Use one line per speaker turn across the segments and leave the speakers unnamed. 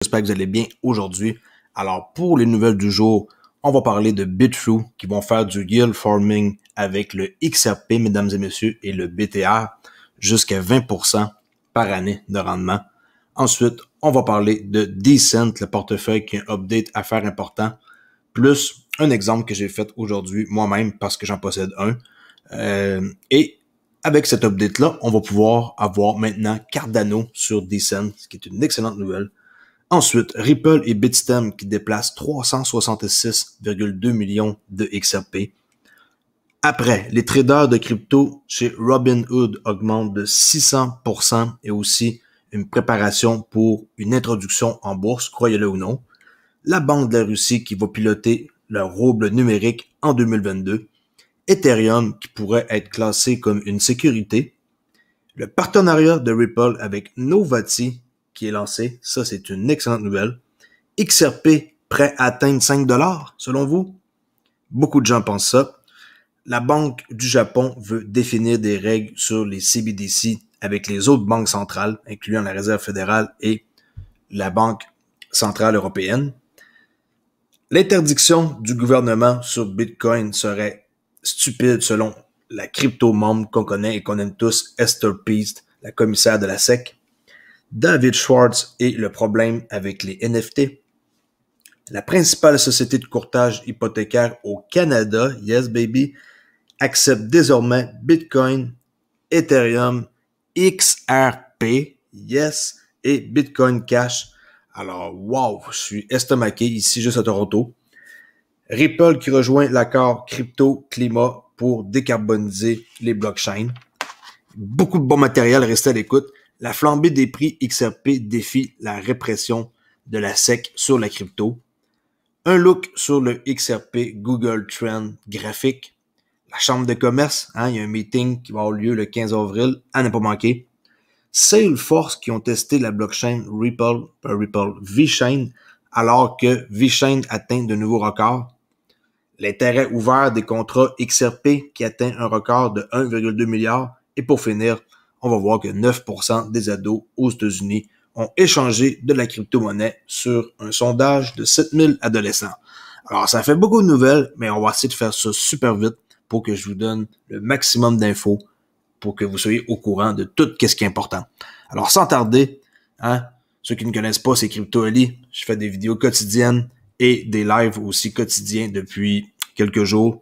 J'espère que vous allez bien aujourd'hui. Alors, pour les nouvelles du jour, on va parler de Bitrue qui vont faire du yield farming avec le XRP, mesdames et messieurs, et le BTR jusqu'à 20% par année de rendement. Ensuite, on va parler de Decent, le portefeuille qui a un update à faire important, plus un exemple que j'ai fait aujourd'hui moi-même parce que j'en possède un. Et avec cet update-là, on va pouvoir avoir maintenant Cardano sur Decent, ce qui est une excellente nouvelle. Ensuite, Ripple et Bitstamp qui déplacent 366,2 millions de XRP. Après, les traders de crypto chez Robinhood augmentent de 600% et aussi une préparation pour une introduction en bourse, croyez-le ou non. La Banque de la Russie qui va piloter leur rouble numérique en 2022. Ethereum qui pourrait être classé comme une sécurité. Le partenariat de Ripple avec Novati qui est lancé, ça c'est une excellente nouvelle. XRP prêt à atteindre 5$ selon vous? Beaucoup de gens pensent ça. La Banque du Japon veut définir des règles sur les CBDC avec les autres banques centrales, incluant la Réserve fédérale et la Banque centrale européenne. L'interdiction du gouvernement sur Bitcoin serait stupide selon la crypto-membre qu'on connaît et qu'on aime tous, Esther Peast, la commissaire de la SEC. David Schwartz et le problème avec les NFT. La principale société de courtage hypothécaire au Canada, yes baby, accepte désormais Bitcoin, Ethereum, XRP, yes, et Bitcoin Cash. Alors, wow, je suis estomaqué ici juste à Toronto. Ripple qui rejoint l'accord crypto-climat pour décarboniser les blockchains. Beaucoup de bon matériel, restez à l'écoute. La flambée des prix XRP défie la répression de la SEC sur la crypto. Un look sur le XRP Google Trend graphique. La chambre de commerce, il y a un meeting qui va avoir lieu le 15 avril, à ne pas manquer. Salesforce qui ont testé la blockchain Ripple VeChain alors que VeChain atteint de nouveaux records. L'intérêt ouvert des contrats XRP qui atteint un record de 1,2 milliard. Et pour finir, on va voir que 9% des ados aux États-Unis ont échangé de la crypto-monnaie sur un sondage de 7000 adolescents. Alors, ça fait beaucoup de nouvelles, mais on va essayer de faire ça super vite pour que je vous donne le maximum d'infos pour que vous soyez au courant de tout ce qui est important. Alors, sans tarder, ceux qui ne connaissent pas, c'est CryptoAli. Je fais des vidéos quotidiennes et des lives aussi quotidiens depuis quelques jours.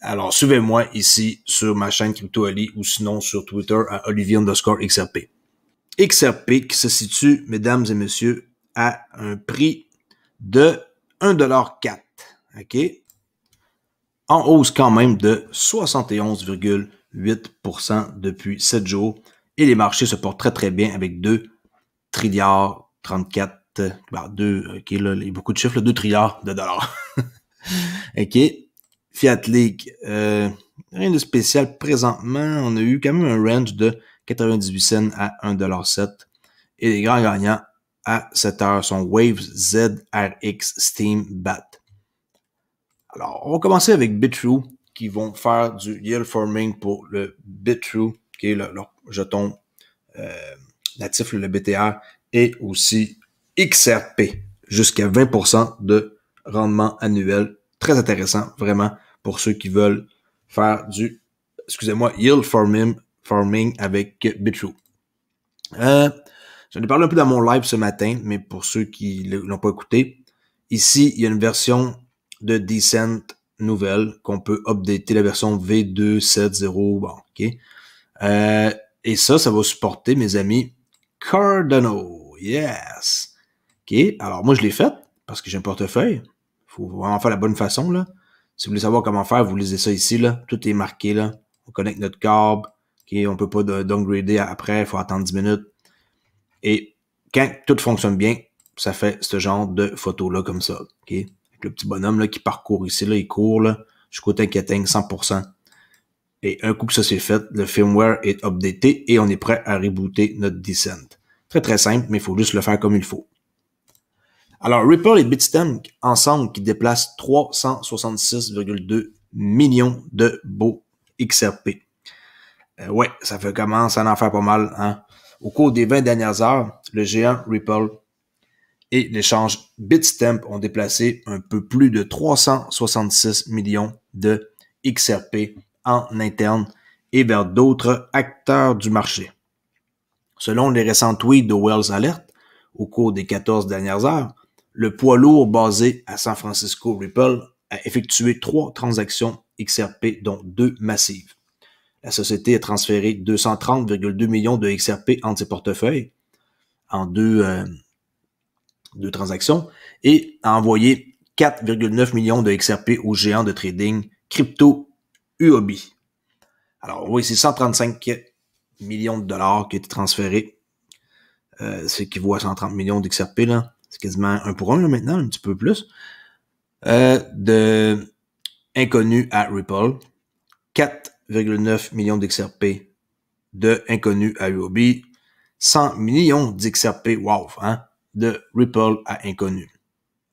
Alors, suivez-moi ici sur ma chaîne CryptoAli ou sinon sur Twitter à Olivier_XRP. XRP qui se situe, mesdames et messieurs, à un prix de 1,04$. OK? En hausse quand même de 71,8% depuis 7 jours. Et les marchés se portent très très bien avec 2 trilliards 34, OK, là, il y a beaucoup de chiffres, 2 trilliards de dollars. OK? Fiat League, rien de spécial présentement. On a eu quand même un range de 98 cents à 1,07$. Et les grands gagnants à cette heure sont Waves, ZRX, Steam, BAT. Alors, on va commencer avec Bitrue qui vont faire du yield farming pour le Bitrue, qui est leur jeton natif, le BTR, et aussi XRP, jusqu'à 20% de rendement annuel. Très intéressant, vraiment, pour ceux qui veulent faire du, yield farming avec Bitrue. J'en ai parlé un peu dans mon live ce matin, mais pour ceux qui l'ont pas écouté, ici, il y a une version de Decent nouvelle qu'on peut updater, la version V270, bon, OK. Et ça va supporter, mes amis, Cardano, yes. OK, alors moi je l'ai fait parce que j'ai un portefeuille. Faut vraiment faire la bonne façon, là. Si vous voulez savoir comment faire, vous lisez ça ici, là. Tout est marqué, là. On connecte notre câble. OK, on peut pas downgrader après, il faut attendre 10 minutes. Et quand tout fonctionne bien, ça fait ce genre de photo-là comme ça, OK? Avec le petit bonhomme là qui parcourt ici, là, il court là, jusqu'au temps qu'il atteigne 100%. Et un coup que ça c'est fait, le firmware est updaté et on est prêt à rebooter notre Decent. Très très simple, mais il faut juste le faire comme il faut. Alors, Ripple et Bitstamp, ensemble, qui déplacent 366,2 millions de beaux XRP. Ouais, ça commence à en faire pas mal, hein. Au cours des 20 dernières heures, le géant Ripple et l'échange Bitstamp ont déplacé un peu plus de 366 millions de XRP en interne et vers d'autres acteurs du marché. Selon les récents tweets de Wells Alert, au cours des 14 dernières heures, le poids lourd basé à San Francisco Ripple a effectué 3 transactions XRP, dont 2 massives. La société a transféré 230,2 millions de XRP entre ses portefeuilles en deux transactions et a envoyé 4,9 millions de XRP aux géants de trading crypto Huobi. Alors oui, c'est 135 millions de dollars qui ont été transférés. C'est équivaut à 130 millions d'XRP, là. C'est quasiment 1 pour 1 là, maintenant, un petit peu plus. De inconnus à Ripple. 4,9 millions d'XRP de inconnus à Huobi. 100 millions d'XRP, wow, hein, de Ripple à inconnus.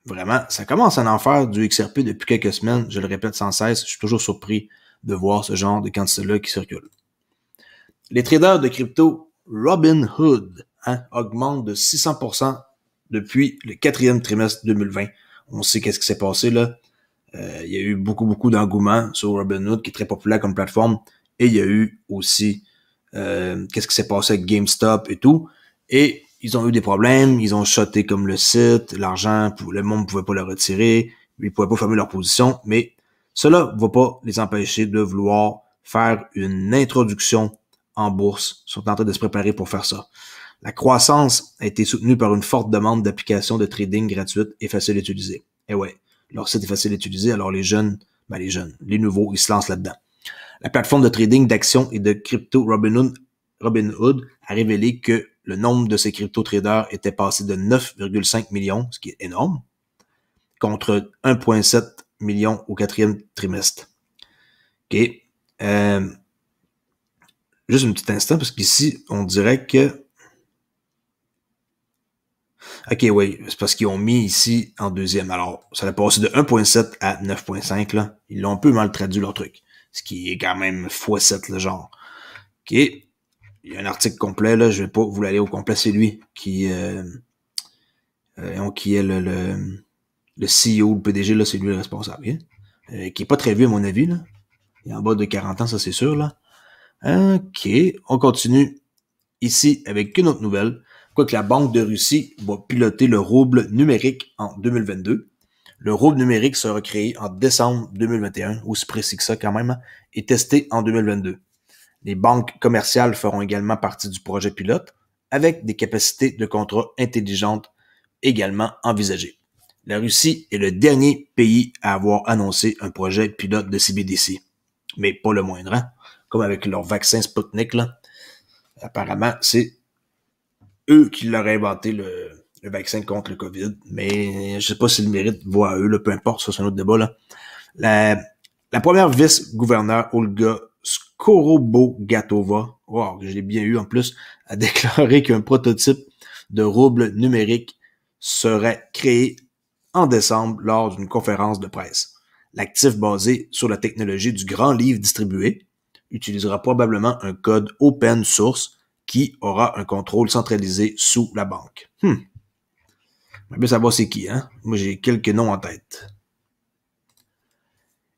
Vraiment, ça commence à en faire du XRP depuis quelques semaines. Je le répète sans cesse, je suis toujours surpris de voir ce genre de quantité-là qui circule. Les traders de crypto Robinhood augmentent de 600% depuis le 4e trimestre 2020. On sait qu'est-ce qui s'est passé là. Il y a eu beaucoup d'engouement sur Robinhood, qui est très populaire comme plateforme. Et il y a eu aussi qu'est-ce qui s'est passé avec GameStop et tout. Et ils ont eu des problèmes, ils ont shoté comme le site, l'argent, le monde ne pouvait pas le retirer, ils ne pouvaient pas fermer leur position, mais cela ne va pas les empêcher de vouloir faire une introduction en bourse. Ils sont en train de se préparer pour faire ça. La croissance a été soutenue par une forte demande d'applications de trading gratuites et faciles à utiliser. Et ouais, leur site est facile à utiliser, alors les nouveaux, ils se lancent là-dedans. La plateforme de trading d'actions et de crypto Robinhood a révélé que le nombre de ces crypto-traders était passé de 9,5 millions, ce qui est énorme, contre 1,7 million au 4e trimestre. OK. Juste un petit instant, parce qu'ici, on dirait que... OK, oui, c'est parce qu'ils ont mis ici en 2e. Alors, ça a passé de 1,7 à 9,5, là. Ils l'ont un peu mal traduit, leur truc. Ce qui est quand même x7, le genre. OK. Il y a un article complet, là. Je vais pas vous l'aller au complet. C'est lui qui est le CEO, le PDG, là. C'est lui le responsable. Hein? Qui est pas très vieux, à mon avis, là. Il est en bas de 40 ans, ça, c'est sûr, là. OK. On continue ici avec une autre nouvelle. Quoique la Banque de Russie va piloter le rouble numérique en 2022. Le rouble numérique sera créé en décembre 2021, aussi précis que ça quand même, et testé en 2022. Les banques commerciales feront également partie du projet pilote, avec des capacités de contrat intelligentes également envisagées. La Russie est le dernier pays à avoir annoncé un projet pilote de CBDC. Mais pas le moindre, hein? Comme avec leur vaccin Sputnik, là. Apparemment, c'est eux qui l'auraient inventé le vaccin contre le COVID, mais je sais pas si le mérite va à eux, là, peu importe, ça c'est un autre débat, là. La première vice-gouverneure, Olga Skorobogatova, wow, que je l'ai bien eu en plus, a déclaré qu'un prototype de rouble numérique serait créé en décembre lors d'une conférence de presse. L'actif basé sur la technologie du grand livre distribué utilisera probablement un code open source qui aura un contrôle centralisé sous la banque. Mais savoir c'est qui, hein? Moi, j'ai quelques noms en tête.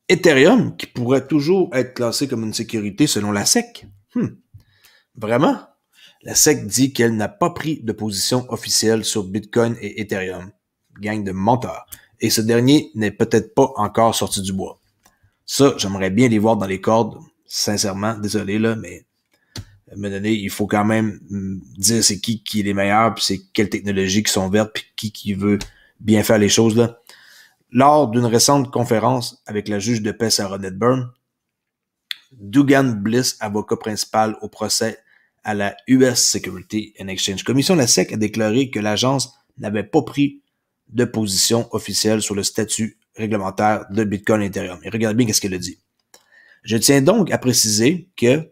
Ethereum, qui pourrait toujours être classé comme une sécurité selon la SEC. Vraiment? La SEC dit qu'elle n'a pas pris de position officielle sur Bitcoin et Ethereum. Gang de menteurs. Et ce dernier n'est peut-être pas encore sorti du bois. Ça, j'aimerais bien les voir dans les cordes. Sincèrement, désolé, là, mais à un moment donné, il faut quand même dire c'est qui est les meilleurs, puis c'est quelles technologies qui sont vertes, puis qui veut bien faire les choses, là. Lors d'une récente conférence avec la juge de paix Sarah Nedburn, Dugan Bliss, avocat principal au procès à la US Security and Exchange Commission, la SEC a déclaré que l'agence n'avait pas pris de position officielle sur le statut réglementaire de Bitcoin et Ethereum. Et regardez bien ce qu'elle a dit. Je tiens donc à préciser que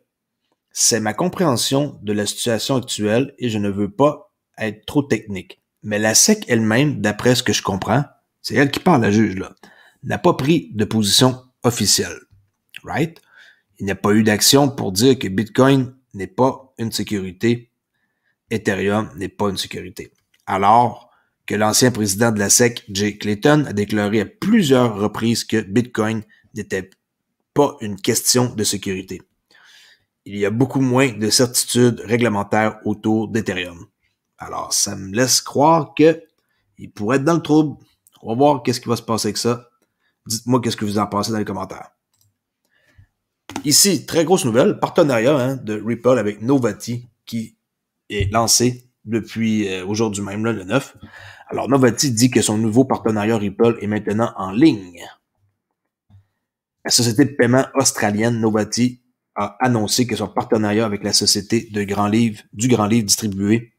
c'est ma compréhension de la situation actuelle et je ne veux pas être trop technique. Mais la SEC elle-même, d'après ce que je comprends, c'est elle qui parle, la juge, là, n'a pas pris de position officielle. Right? Il n'y a pas eu d'action pour dire que Bitcoin n'est pas une sécurité, Ethereum n'est pas une sécurité. Alors que l'ancien président de la SEC, Jay Clayton, a déclaré à plusieurs reprises que Bitcoin n'était pas une question de sécurité. Il y a beaucoup moins de certitudes réglementaires autour d'Ethereum. Alors, ça me laisse croire que il pourrait être dans le trouble. On va voir qu'est-ce qui va se passer avec ça. Dites-moi qu'est-ce que vous en pensez dans les commentaires. Ici, très grosse nouvelle, partenariat de Ripple avec Novati qui est lancé depuis aujourd'hui même, là, le 9. Alors, Novati dit que son nouveau partenariat Ripple est maintenant en ligne. La société de paiement australienne Novati a annoncé que son partenariat avec la société du Grand Livre distribué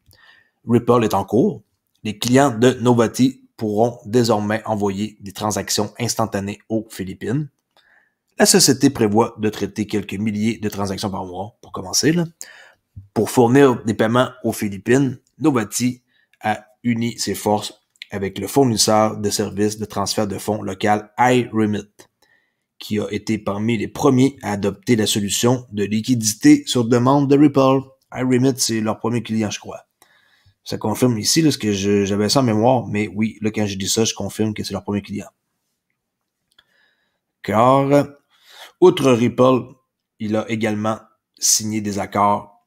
Ripple est en cours. Les clients de Novati pourront désormais envoyer des transactions instantanées aux Philippines. La société prévoit de traiter quelques milliers de transactions par mois, pour commencer, là. Pour fournir des paiements aux Philippines, Novati a uni ses forces avec le fournisseur de services de transfert de fonds local iRemit, qui a été parmi les premiers à adopter la solution de liquidité sur demande de Ripple. iRemit, c'est leur premier client, je crois. Ça confirme ici là, ce que j'avais ça en mémoire, mais oui, là, quand je dis ça, je confirme que c'est leur premier client. Car, outre Ripple, il a également signé des accords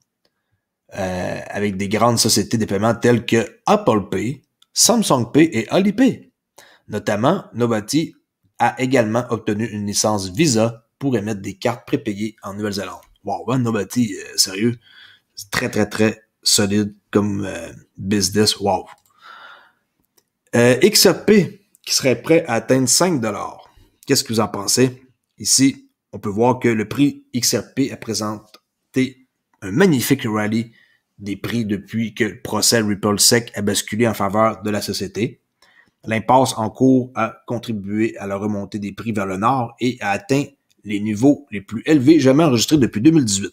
avec des grandes sociétés de paiement telles que Apple Pay, Samsung Pay et Alipay. Notamment, Novati a également obtenu une licence Visa pour émettre des cartes prépayées en Nouvelle-Zélande. Wow, hein, Novati, sérieux, c'est très, très, très solide comme business. Wow. XRP qui serait prêt à atteindre 5$. Qu'est-ce que vous en pensez? Ici, on peut voir que le prix XRP a présenté un magnifique rallye des prix depuis que le procès Ripple SEC a basculé en faveur de la société. L'impasse en cours a contribué à la remontée des prix vers le nord et a atteint les niveaux les plus élevés jamais enregistrés depuis 2018.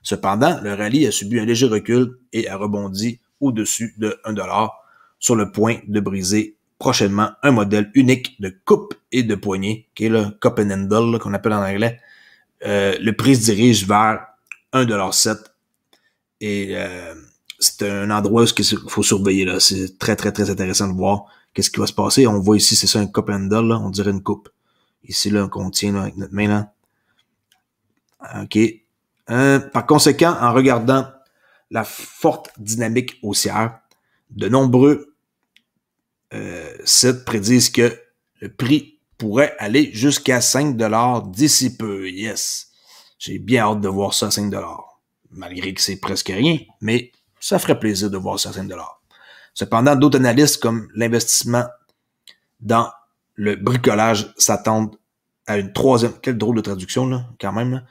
Cependant, le rallye a subi un léger recul et a rebondi au-dessus de 1$ sur le point de briser prochainement un modèle unique de coupe et de poignée, qui est le cup and handle qu'on appelle en anglais. Le prix se dirige vers 1,7$ et c'est un endroit où il faut surveiller. Là. C'est très, très, très intéressant de voir qu'est-ce qui va se passer. On voit ici, c'est ça, un cup handle, là, on dirait une coupe. Ici, là, qu'on tient là, avec notre main. Là. OK. Par conséquent, en regardant la forte dynamique haussière, de nombreux sites prédisent que le prix pourrait aller jusqu'à 5$ d'ici peu. Yes! J'ai bien hâte de voir ça à 5$. Malgré que c'est presque rien, mais ça ferait plaisir de voir ça à 5$. Cependant, d'autres analystes comme l'investissement dans le bricolage s'attendent à une troisième... Quelle drôle de traduction, là, quand même, là.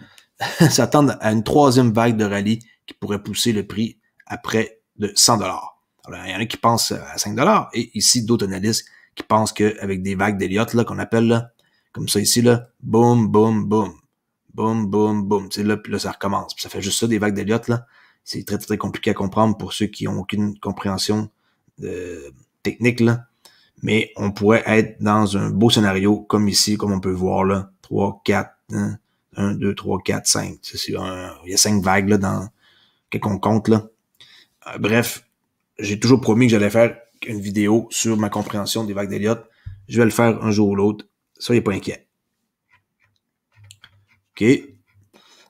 S'attendent à une troisième vague de rallye qui pourrait pousser le prix à près de 100$. Alors, il y en a qui pensent à 5$, et ici, d'autres analystes qui pensent qu'avec des vagues d'Elliott, là, qu'on appelle, là, comme ça ici, là, boum, boum, boum, boum, boum, boum, tu sais, là, puis là, ça recommence. Puis ça fait juste ça, des vagues d'Elliott, là. C'est très, très compliqué à comprendre pour ceux qui ont aucune compréhension technique, là. Mais on pourrait être dans un beau scénario, comme ici, comme on peut voir, là, 3, 4, 1, 2, 3, 4, 5. Il y a 5 vagues, là, dans, qu'on compte, là. Bref, j'ai toujours promis que j'allais faire une vidéo sur ma compréhension des vagues d'Elliott. Je vais le faire un jour ou l'autre. Soyez pas inquiets. OK.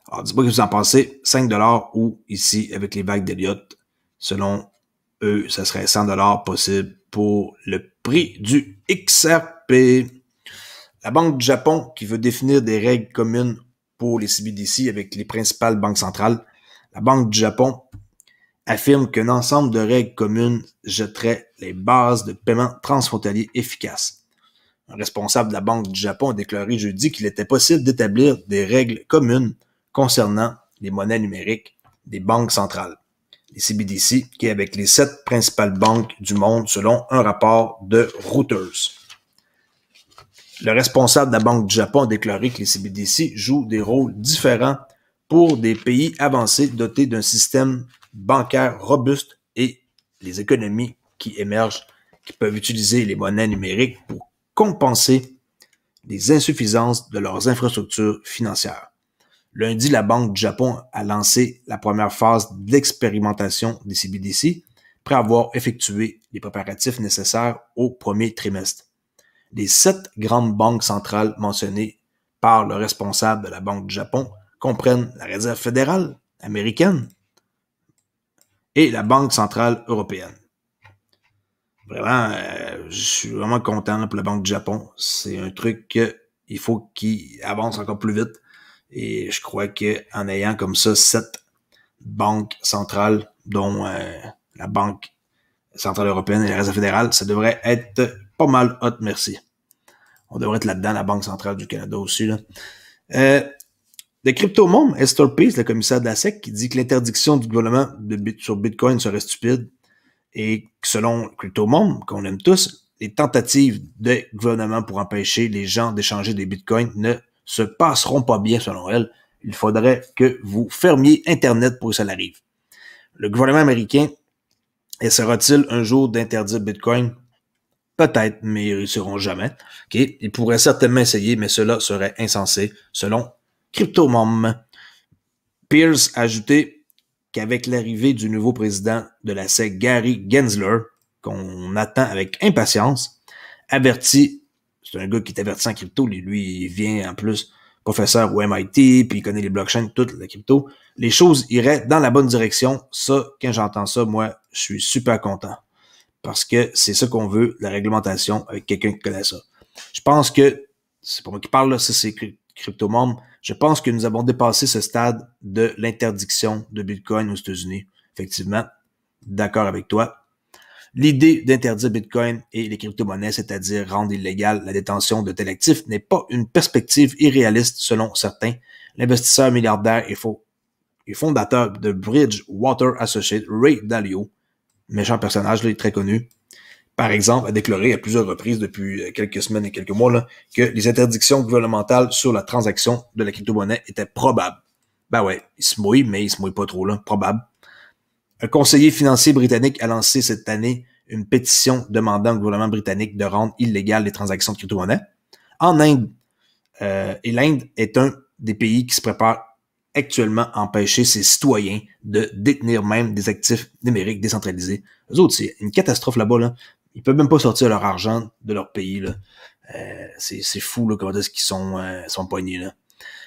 Alors, dites-moi que vous en pensez. 5$ ou ici, avec les vagues d'Elliott, selon eux, ça serait 100$ possible pour le prix du XRP. La Banque du Japon qui veut définir des règles communes pour les CBDC avec les principales banques centrales. La Banque du Japon affirme qu'un ensemble de règles communes jetterait les bases de paiement transfrontalier efficaces. Un responsable de la Banque du Japon a déclaré jeudi qu'il était possible d'établir des règles communes concernant les monnaies numériques des banques centrales, les CBDC, qui est avec les 7 principales banques du monde selon un rapport de Reuters. Le responsable de la Banque du Japon a déclaré que les CBDC jouent des rôles différents pour des pays avancés dotés d'un système bancaire robuste et les économies qui émergent, qui peuvent utiliser les monnaies numériques pour compenser les insuffisances de leurs infrastructures financières. Lundi, la Banque du Japon a lancé la première phase d'expérimentation des CBDC après avoir effectué les préparatifs nécessaires au premier trimestre. Les 7 grandes banques centrales mentionnées par le responsable de la Banque du Japon comprennent la Réserve fédérale américaine et la Banque centrale européenne. Vraiment, je suis vraiment content là, pour la Banque du Japon. C'est un truc qu'il faut qu'il avance encore plus vite. Et je crois qu'en ayant comme ça 7 banques centrales, dont la Banque centrale européenne et la Réserve fédérale, ça devrait être pas mal hot, merci. On devrait être là-dedans, la Banque centrale du Canada aussi. Là. Le crypto-monde, Esther Peace, le commissaire de la SEC, qui dit que l'interdiction du gouvernement sur Bitcoin serait stupide et que selon le crypto-monde, qu'on aime tous, les tentatives de gouvernement pour empêcher les gens d'échanger des bitcoins ne se passeront pas bien selon elle. Il faudrait que vous fermiez Internet pour que ça arrive. Le gouvernement américain essaiera-t-il un jour d'interdire Bitcoin? Peut-être, mais ils ne réussiront jamais. Okay? Ils pourraient certainement essayer, mais cela serait insensé, selon CryptoMom. Pierce a ajouté qu'avec l'arrivée du nouveau président de la SEC, Gary Gensler, qu'on attend avec impatience, averti, c'est un gars qui est averti en crypto, lui, il vient en plus professeur au MIT, puis il connaît les blockchains, toute la crypto, les choses iraient dans la bonne direction. Ça, quand j'entends ça, moi, je suis super content. Parce que c'est ça qu'on veut, la réglementation, avec quelqu'un qui connaît ça. Je pense que, c'est pas moi qui parle, là, ça c'est CryptoMom, je pense que nous avons dépassé ce stade de l'interdiction de Bitcoin aux États-Unis. Effectivement, d'accord avec toi. L'idée d'interdire Bitcoin et les crypto-monnaies, c'est-à-dire rendre illégale la détention de tels actifs, n'est pas une perspective irréaliste selon certains. L'investisseur milliardaire et fondateur de Bridgewater Associates, Ray Dalio, méchant personnage, là, il est très connu, par exemple, a déclaré à plusieurs reprises depuis quelques semaines et quelques mois là, que les interdictions gouvernementales sur la transaction de la crypto-monnaie étaient probables. Ben ouais, il se mouille, mais il se mouille pas trop, là, probable. Un conseiller financier britannique a lancé cette année une pétition demandant au gouvernement britannique de rendre illégales les transactions de crypto-monnaie. En Inde, et l'Inde est un des pays qui se prépare actuellement à empêcher ses citoyens de détenir même des actifs numériques décentralisés. Eux autres, c'est une catastrophe là-bas, là. Ils peuvent même pas sortir leur argent de leur pays, là. C'est fou, là, comment est-ce qu'ils sont poignés, là.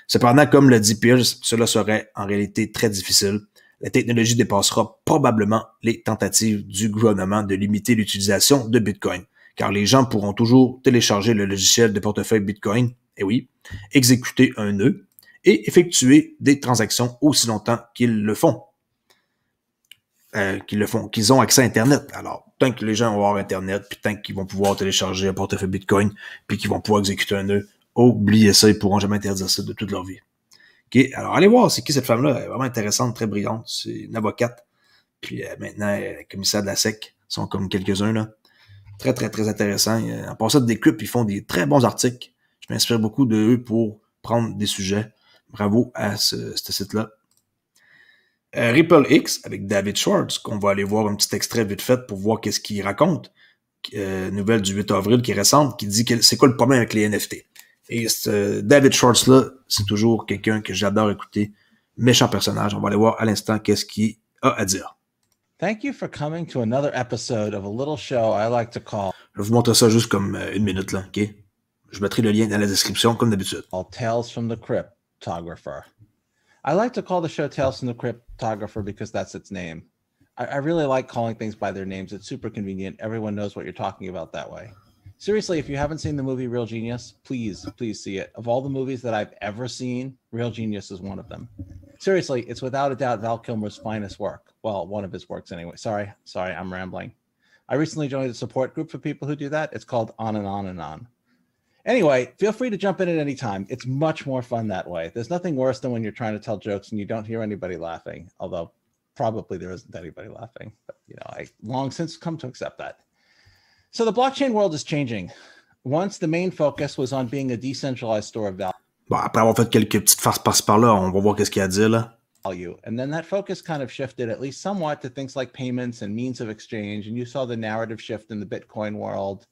Cependant, comme le dit Pierce, cela serait en réalité très difficile. La technologie dépassera probablement les tentatives du gouvernement de limiter l'utilisation de Bitcoin, car les gens pourront toujours télécharger le logiciel de portefeuille Bitcoin, et oui, exécuter un nœud, et effectuer des transactions aussi longtemps qu'ils le font. Qu'ils ont accès à Internet. Alors, tant que les gens vont avoir Internet, puis tant qu'ils vont pouvoir télécharger un portefeuille Bitcoin, puis qu'ils vont pouvoir exécuter un nœud, oubliez ça, ils pourront jamais interdire ça de toute leur vie. OK? Alors, allez voir, c'est qui cette femme-là? Elle est vraiment intéressante, très brillante. C'est une avocate. Puis maintenant, elle est commissaire de la SEC. Ils sont comme quelques-uns, là. Très, très, très intéressant. En passant de des clips, ils font des très bons articles. Je m'inspire beaucoup de eux pour prendre des sujets. Bravo à ce site-là. Ripple X avec David Schwartz, qu'on va aller voir un petit extrait vite fait pour voir qu'est-ce qu'il raconte. Nouvelle du 8 avril qui est récente, qui dit que c'est quoi le problème avec les NFT. Et David Schwartz-là, c'est toujours quelqu'un que j'adore écouter. Méchant personnage. On va aller voir à l'instant qu'est-ce qu'il a à dire.
Thank you for coming to another episode of a little show I like to call.
Je vais vous montrer ça juste comme une minute, là, OK? Je mettrai le lien dans la description, comme d'habitude.
Tales from the Cryptographer. I like to call the show Tales from the Cryptographer because that's its name. I really like calling things by their names. It's super convenient. Everyone knows what you're talking about that way. Seriously, if you haven't seen the movie Real Genius, please see it. Of all the movies that I've ever seen, Real Genius is one of them. Seriously, it's without a doubt Val Kilmer's finest work. Well, one of his works anyway. Sorry, I'm rambling. I recently joined a support group for people who do that. It's called On and On and On. Anyway, feel free to jump in at any time. It's much more fun that way. There's nothing worse than when you're trying to tell jokes and you don't hear anybody laughing, although probably there isn't anybody laughing. But, I long since come to accept that. So the blockchain world is changing. Once the main focus was on being a decentralized store of value.
Bon, après avoir fait quelques petites farces par-ci par-là, on va voir qu'est-ce qu'il y a à dire, là.
And then that focus kind of shifted at least somewhat to things like payments and means of exchange. And you saw the narrative shift in the Bitcoin world.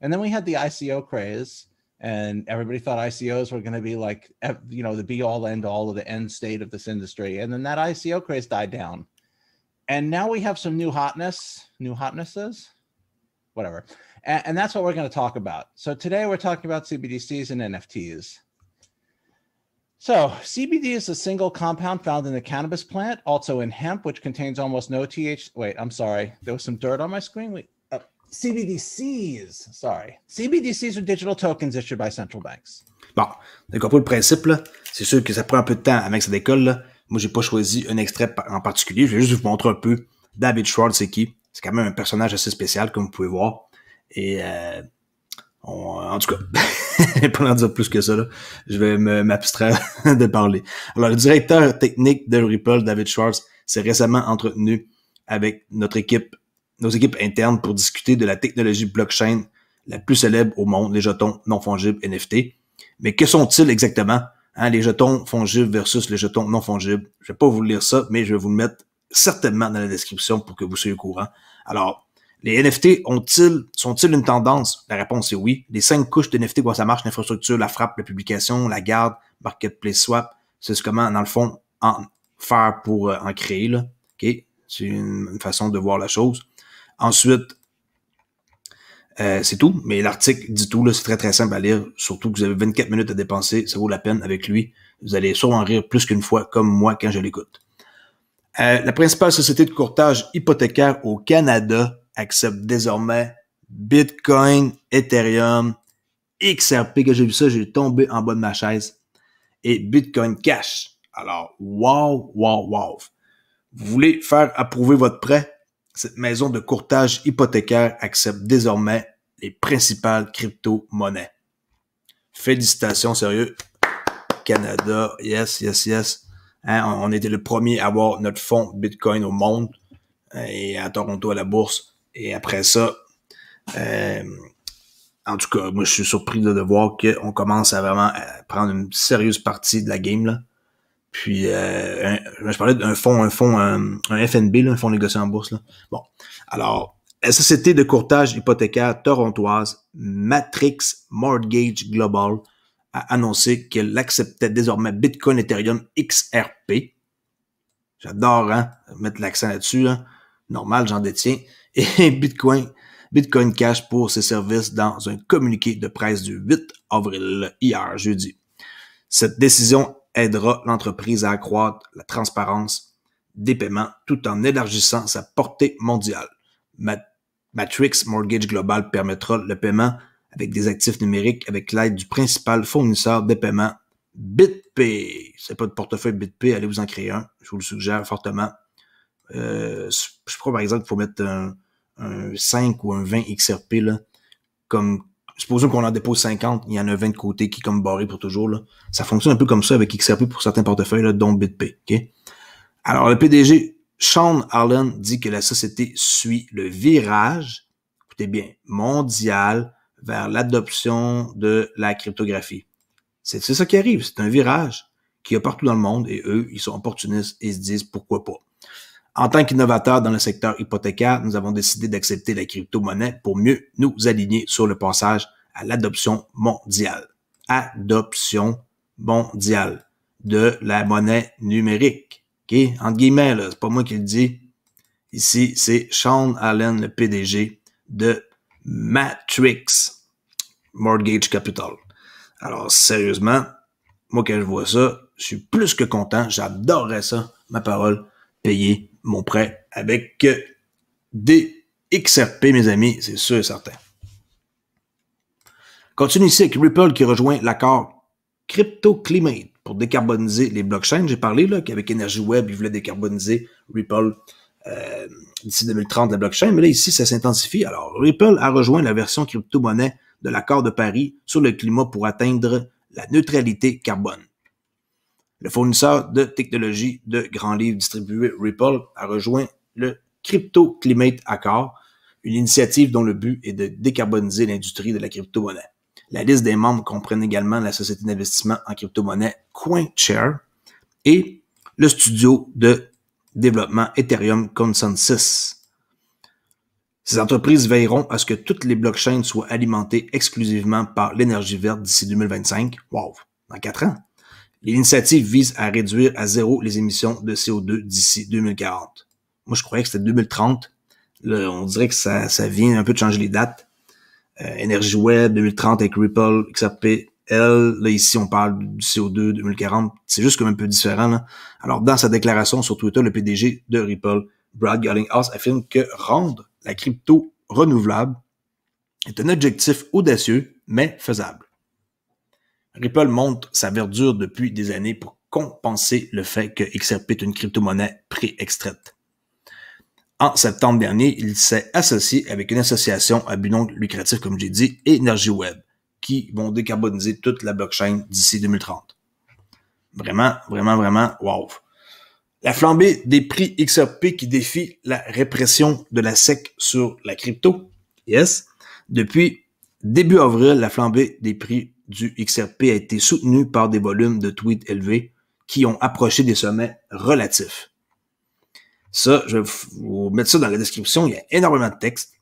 And then we had the ICO craze. And everybody thought ICOs were going to be like, the be all end all of the end state of this industry. And then that ICO craze died down. And now we have some new hotnesses, whatever. And that's what we're going to talk about. So today we're talking about CBDCs and NFTs. So CBD is a single compound found in the cannabis plant, also in hemp, which contains almost no THC. Wait, I'm sorry. There was some dirt on my screen. CBDCs. Sorry. CBDCs are digital tokens issued by central banks.
Bon, t'as compris le principe, là. C'est sûr que ça prend un peu de temps avant que ça décolle, là. Moi, j'ai pas choisi un extrait en particulier. Je vais juste vous montrer un peu David Schwartz, c'est qui. C'est quand même un personnage assez spécial, comme vous pouvez voir. Et en tout cas, pas en dire plus que ça, là. Je vais m'abstraire de parler. Alors, le directeur technique de Ripple, David Schwartz, s'est récemment entretenu avec nos équipes internes pour discuter de la technologie blockchain la plus célèbre au monde, les jetons non fongibles NFT. Mais que sont-ils exactement? Hein, les jetons fongibles versus les jetons non fongibles. Je vais pas vous lire ça, mais je vais vous le mettre certainement dans la description pour que vous soyez au courant. Alors, les NFT sont-ils une tendance? La réponse est oui. Les 5 couches de NFT, comment ça marche? L'infrastructure, la frappe, la publication, la garde, marketplace swap. C'est comment, dans le fond, en faire pour en créer, là. OK? C'est une façon de voir la chose. Ensuite, c'est tout, mais l'article dit tout, là, c'est très très simple à lire, surtout que vous avez 24 minutes à dépenser, ça vaut la peine avec lui. Vous allez sûrement rire plus qu'une fois, comme moi quand je l'écoute. La principale société de courtage hypothécaire au Canada accepte désormais Bitcoin, Ethereum, XRP, que j'ai vu ça, j'ai tombé en bas de ma chaise, et Bitcoin Cash. Alors, wow. Vous voulez faire approuver votre prêt? Cette maison de courtage hypothécaire accepte désormais les principales crypto-monnaies. Félicitations, sérieux. Canada, yes. Hein, on était le premier à avoir notre fonds Bitcoin au monde et à Toronto à la bourse. Et après ça, en tout cas, moi je suis surpris de voir qu'on commence à vraiment prendre une sérieuse partie de la game, là. Puis, je parlais d'un fonds, un FNB, là, un fonds négocié en bourse, là. Bon. Alors, la société de courtage hypothécaire torontoise Matrix Mortgage Global a annoncé qu'elle acceptait désormais Bitcoin Ethereum XRP. J'adore, hein, mettre l'accent là-dessus, hein. Normal, j'en détiens. Et Bitcoin Cash pour ses services dans un communiqué de presse du 8 avril, hier, jeudi. Cette décision aidera l'entreprise à accroître la transparence des paiements tout en élargissant sa portée mondiale. Matrix Mortgage Global permettra le paiement avec des actifs numériques avec l'aide du principal fournisseur de paiement BitPay. Si c'est pas de portefeuille BitPay, allez vous en créer un. Je vous le suggère fortement. Je crois par exemple qu'il faut mettre un 5 ou un 20 XRP, là, comme supposons qu'on en dépose 50, il y en a 20 de côté qui est comme barré pour toujours, là. Ça fonctionne un peu comme ça avec XRP pour certains portefeuilles, là, dont BitPay, OK? Alors, le PDG Sean Allen dit que la société suit le virage, écoutez bien, mondial vers l'adoption de la cryptographie. C'est ça qui arrive, c'est un virage qu'il y a partout dans le monde et eux, ils sont opportunistes et ils se disent pourquoi pas. En tant qu'innovateur dans le secteur hypothécaire, nous avons décidé d'accepter la crypto-monnaie pour mieux nous aligner sur le passage à l'adoption mondiale. Adoption mondiale de la monnaie numérique. OK? Entre guillemets, là, c'est pas moi qui le dis. Ici, c'est Sean Allen, le PDG de Matrix Mortgage Capital. Alors, sérieusement, moi, quand je vois ça, je suis plus que content. J'adorerais ça, ma parole, payer mon prêt avec des XRP, mes amis, c'est sûr et certain. Continue ici avec Ripple qui rejoint l'accord Crypto Climate pour décarboniser les blockchains. J'ai parlé là qu'avec Energy Web, ils voulaient décarboniser Ripple d'ici 2030 la blockchain, mais là ici, ça s'intensifie. Alors, Ripple a rejoint la version crypto-monnaie de l'accord de Paris sur le climat pour atteindre la neutralité carbone. Le fournisseur de technologie de grands livres distribué Ripple a rejoint le Crypto Climate Accord, une initiative dont le but est de décarboniser l'industrie de la crypto-monnaie. La liste des membres comprend également la société d'investissement en crypto-monnaie CoinShare et le studio de développement Ethereum Consensus. Ces entreprises veilleront à ce que toutes les blockchains soient alimentées exclusivement par l'énergie verte d'ici 2025. Wow! Dans 4 ans. L'initiative vise à réduire à zéro les émissions de CO2 d'ici 2040. Moi, je croyais que c'était 2030. Là, on dirait que ça vient un peu de changer les dates. Énergie Web 2030 avec Ripple, XRP, là, ici, on parle du CO2 2040. C'est juste comme un peu différent, là. Alors, dans sa déclaration sur Twitter, le PDG de Ripple, Brad Garlinghouse, affirme que rendre la crypto renouvelable est un objectif audacieux, mais faisable. Ripple montre sa verdure depuis des années pour compenser le fait que XRP est une crypto-monnaie pré-extraite. En septembre dernier, il s'est associé avec une association à but non lucratif, comme j'ai dit, et Energy Web, qui vont décarboniser toute la blockchain d'ici 2030. Vraiment, wow. La flambée des prix XRP qui défie la répression de la SEC sur la crypto. Yes. Depuis début avril, la flambée des prix du XRP a été soutenue par des volumes de tweets élevés qui ont approché des sommets relatifs. Ça, je vais vous mettre ça dans la description. Il y a énormément de texte,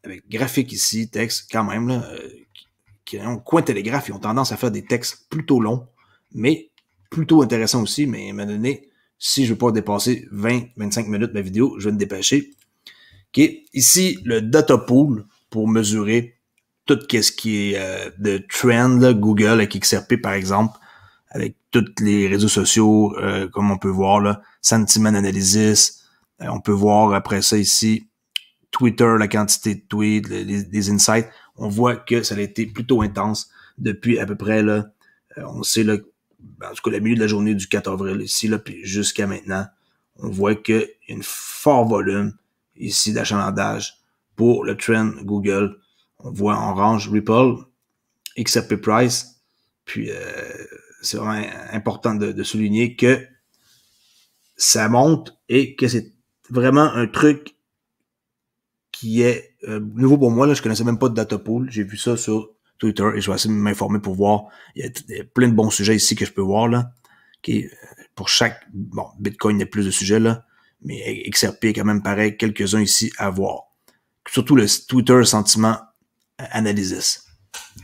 avec graphique ici, texte quand même, là, qui ont Cointelegraph, ils ont tendance à faire des textes plutôt longs, mais plutôt intéressants aussi, mais à un moment donné, si je veux pas dépasser 20-25 minutes ma vidéo, je vais me dépêcher. Okay. Ici, le data pool pour mesurer tout ce qui est de trend, là, Google avec XRP par exemple, avec tous les réseaux sociaux, comme on peut voir là, sentiment analysis, on peut voir après ça ici, Twitter, la quantité de tweets, les insights, on voit que ça a été plutôt intense depuis à peu près, là, on sait là, en tout cas le milieu de la journée du 4 avril ici, là, puis jusqu'à maintenant, on voit qu'il y a un fort volume ici d'achalandage pour le trend Google. On voit en orange Ripple, XRP Price, puis c'est vraiment important de souligner que ça monte et que c'est vraiment un truc qui est nouveau pour moi. Là, je connaissais même pas de data pool. J'ai vu ça sur Twitter et je vais essayer de m'informer pour voir. Il y a plein de bons sujets ici que je peux voir là. Okay. Pour chaque Bitcoin, il y a plus de sujets là, mais XRP est quand même pareil, quelques-uns ici à voir. Surtout le Twitter Sentiment Analysis.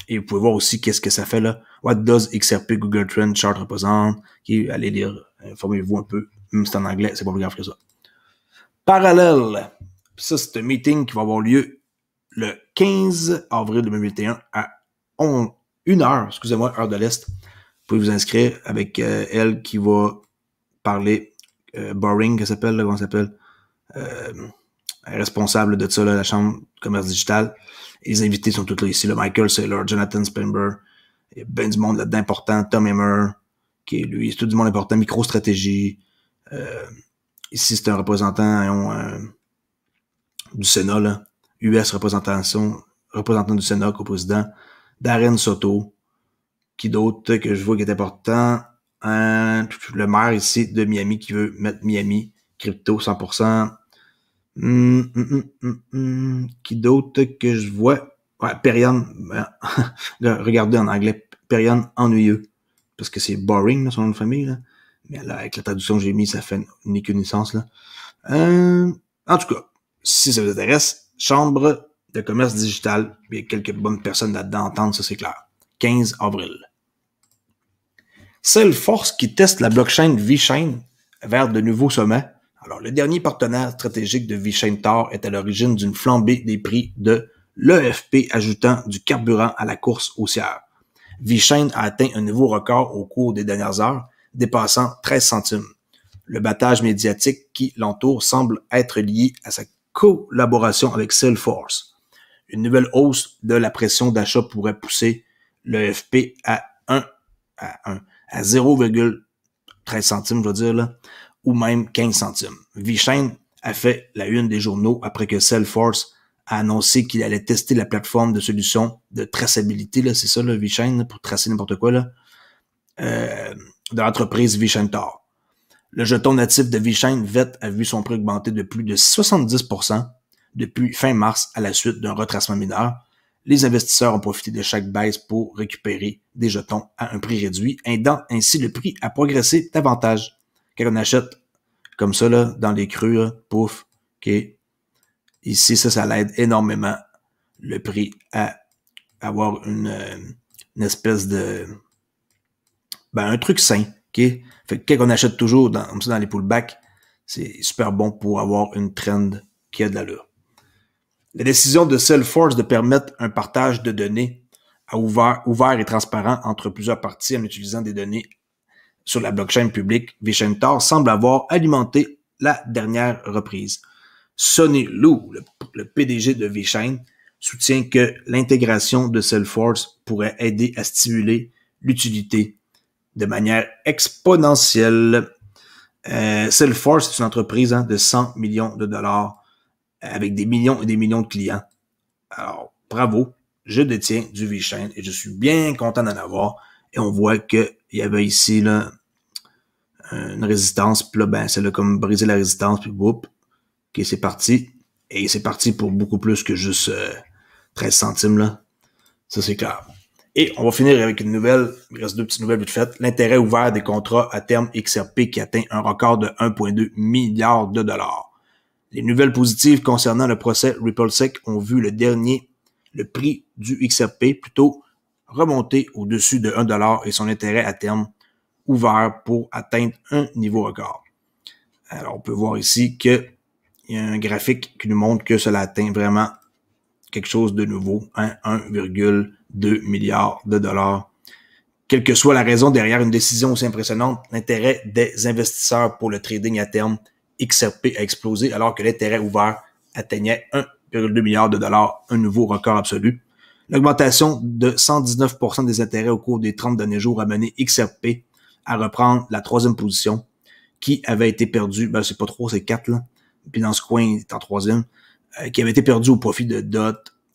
Et vous pouvez voir aussi qu'est-ce que ça fait là. What does XRP Google Trend Chart represent? Okay. Allez lire, informez-vous un peu. Même si c'est en anglais, c'est pas plus grave que ça. Parallèle. Ça, c'est un meeting qui va avoir lieu le 15 avril 2021 à 1h, excusez-moi, heure de l'Est. Vous pouvez vous inscrire avec elle qui va parler Boring, qu'elle s'appelle, là, comment ça s'appelle? Responsable de ça, là, la Chambre de commerce digital. Et les invités sont tous là ici, là, Michael Saylor, Jonathan Spinber, il y a ben du monde là-dedans important, Tom Emmer, qui est lui, c'est tout du monde important, MicroStratégie. Ici, c'est un représentant du Sénat, là, US représentant du Sénat au président, Darren Soto, qui d'autre que je vois qui est important, le maire ici de Miami qui veut mettre Miami crypto 100%. Qui d'autre que je vois? Ouais, Perian, regardez en anglais, Perian ennuyeux, parce que c'est boring, là, son nom de famille, là. Mais là, avec la traduction que j'ai mis, ça fait ni qu'une licence, là. En tout cas, si ça vous intéresse, Chambre de commerce digital, il y a quelques bonnes personnes là-dedans à entendre, ça c'est clair. 15 avril. Salesforce qui teste la blockchain VeChain vers de nouveaux sommets. Alors, le dernier partenaire stratégique de VeChain Tor est à l'origine d'une flambée des prix de l'EFP, ajoutant du carburant à la course haussière. VeChain a atteint un nouveau record au cours des dernières heures, dépassant 13 centimes. Le battage médiatique qui l'entoure semble être lié à sa collaboration avec Salesforce. Une nouvelle hausse de la pression d'achat pourrait pousser l'EFP à 0,13 centimes, je veux dire, là, ou même 15 centimes. VeChain a fait la une des journaux après que Salesforce a annoncé qu'il allait tester la plateforme de solutions de traçabilité, là, c'est ça, là, VeChain, pour tracer n'importe quoi, là, de l'entreprise VeChain Tor. Le jeton natif de VeChain VET a vu son prix augmenter de plus de 70% depuis fin mars à la suite d'un retracement mineur. Les investisseurs ont profité de chaque baisse pour récupérer des jetons à un prix réduit, aidant ainsi le prix à progresser davantage. Quand on achète comme ça, là, dans les crus, là, pouf, ok. Ici, ça l'aide énormément le prix à avoir une espèce de... un truc sain, ok. Fait que quand on achète toujours dans les pullbacks, c'est super bon pour avoir une trend qui a de l'allure. La décision de Salesforce de permettre un partage de données ouvert et transparent entre plusieurs parties en utilisant des données sur la blockchain publique vChain semble avoir alimenté la dernière reprise. Sonny Liu, le PDG de vChain, soutient que l'intégration de Salesforce pourrait aider à stimuler l'utilité de manière exponentielle. Salesforce est une entreprise de 100 millions de dollars avec des millions et des millions de clients. Alors, bravo, je détiens du vChain et je suis bien content d'en avoir. Et on voit qu'il y avait ici là, une résistance, puis là, ben, c'est là comme briser la résistance, puis boum, ok, c'est parti. Et c'est parti pour beaucoup plus que juste 13 centimes, là. Ça, c'est clair. Et on va finir avec une nouvelle, il reste 2 petites nouvelles vite faites. L'intérêt ouvert des contrats à terme XRP qui atteint un record de 1,2 milliard de dollars. Les nouvelles positives concernant le procès RippleSec ont vu le prix du XRP plutôt remonter au-dessus de 1 dollar et son intérêt à terme ouvert pour atteindre un niveau record. Alors, on peut voir ici qu'il y a un graphique qui nous montre que cela atteint vraiment quelque chose de nouveau, 1,2 milliard de dollars. Quelle que soit la raison derrière une décision aussi impressionnante, l'intérêt des investisseurs pour le trading à terme XRP a explosé alors que l'intérêt ouvert atteignait 1,2 milliard de dollars, un nouveau record absolu. L'augmentation de 119% des intérêts au cours des 30 derniers jours a mené XRP à reprendre la 3e position qui avait été perdue, ben c'est pas 3, c'est 4 là, puis dans ce coin, il est en 3e, qui avait été perdu au profit de DOT,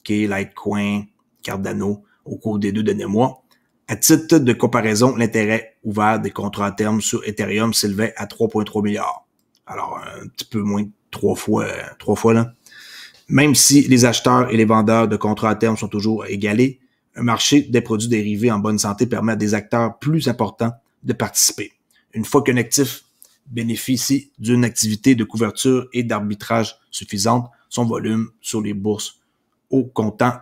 Litecoin, Cardano au cours des 2 derniers mois. À titre de comparaison, l'intérêt ouvert des contrats à terme sur Ethereum s'élevait à 3,3 milliards. Alors, un petit peu moins de 3 fois là. Même si les acheteurs et les vendeurs de contrats à terme sont toujours égalés, un marché des produits dérivés en bonne santé permet à des acteurs plus importants de participer. Une fois qu'un actif bénéficie d'une activité de couverture et d'arbitrage suffisante, son volume sur les bourses au comptant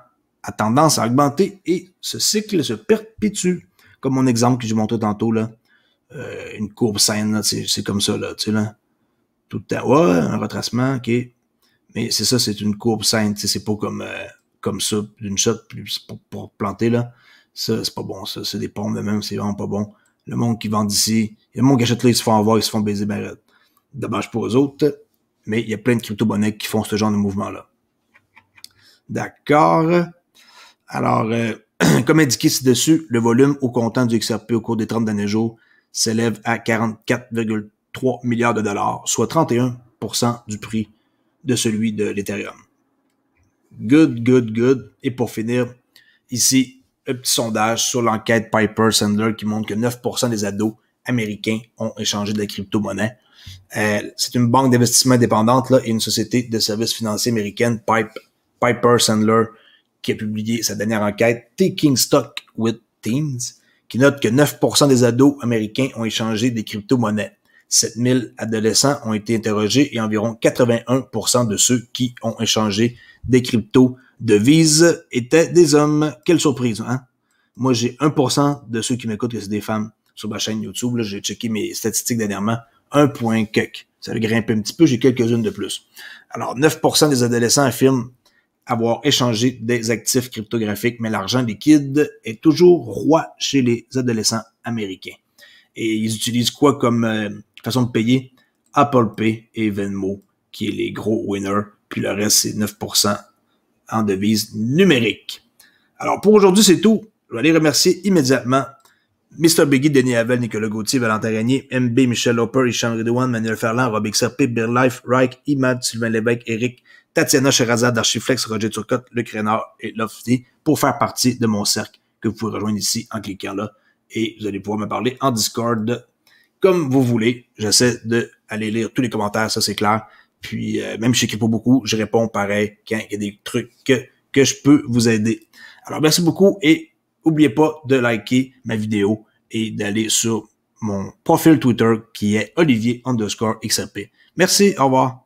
a tendance à augmenter et ce cycle se perpétue. Comme mon exemple que j'ai montré tantôt, là, une courbe saine, là, c'est comme ça, là, tu sais, là. Tout le temps, ouais, un retracement, ok. Mais c'est ça, c'est une courbe saine, tu sais, c'est pas comme ça, d'une shot, pour planter, là. Ça, c'est pas bon, ça. C'est des pompes de même, c'est vraiment pas bon. Le monde qui vend d'ici, il y a le monde qui achète là, ils se font avoir, ils se font baiser ben raide. Dommage pour eux autres, mais il y a plein de crypto-monnaies qui font ce genre de mouvement-là. D'accord. Alors, comme indiqué ci-dessus, le volume au comptant du XRP au cours des 30 derniers jours s'élève à 44,3 milliards de dollars, soit 31% du prix de celui de l'Ethereum. Good, good, good. Et pour finir, ici, un petit sondage sur l'enquête Piper Sandler qui montre que 9% des ados américains ont échangé de la crypto-monnaie. C'est une banque d'investissement indépendante là, et une société de services financiers américaine, Piper Sandler, qui a publié sa dernière enquête, Taking Stock with Teens, qui note que 9% des ados américains ont échangé des crypto-monnaies. 7000 adolescents ont été interrogés et environ 81% de ceux qui ont échangé des crypto-devises étaient des hommes. Quelle surprise, hein? Moi, j'ai 1% de ceux qui m'écoutent que c'est des femmes sur ma chaîne YouTube. Là, j'ai checké mes statistiques dernièrement. 1,quelque. Ça a grimpé un petit peu, j'ai quelques-unes de plus. Alors, 9% des adolescents affirment avoir échangé des actifs cryptographiques, mais l'argent liquide est toujours roi chez les adolescents américains. Et ils utilisent quoi comme façon de payer? Apple Pay et Venmo, qui est les gros winners, puis le reste, c'est 9% en devises numériques. Alors, pour aujourd'hui, c'est tout. Je vais aller remercier immédiatement Mr. Biggie, Denis Havel, Nicolas Gauthier, Valentin Régnier, MB, Michel Hopper, Hicham Redouane, Manuel Ferland, Rob XRP, Bill Life, Reich, Imad, Sylvain Lévesque, Eric, Tatiana Sherazade, Archiflex, Roger Turcotte, Luc Renard et Lofty pour faire partie de mon cercle que vous pouvez rejoindre ici en cliquant là. Et vous allez pouvoir me parler en Discord comme vous voulez. J'essaie d'aller lire tous les commentaires, ça c'est clair. Puis même si j'écris pas beaucoup, je réponds pareil quand il y a des trucs que je peux vous aider. Alors merci beaucoup et n'oubliez pas de liker ma vidéo et d'aller sur mon profil Twitter qui est Olivier_XRP. Merci, au revoir.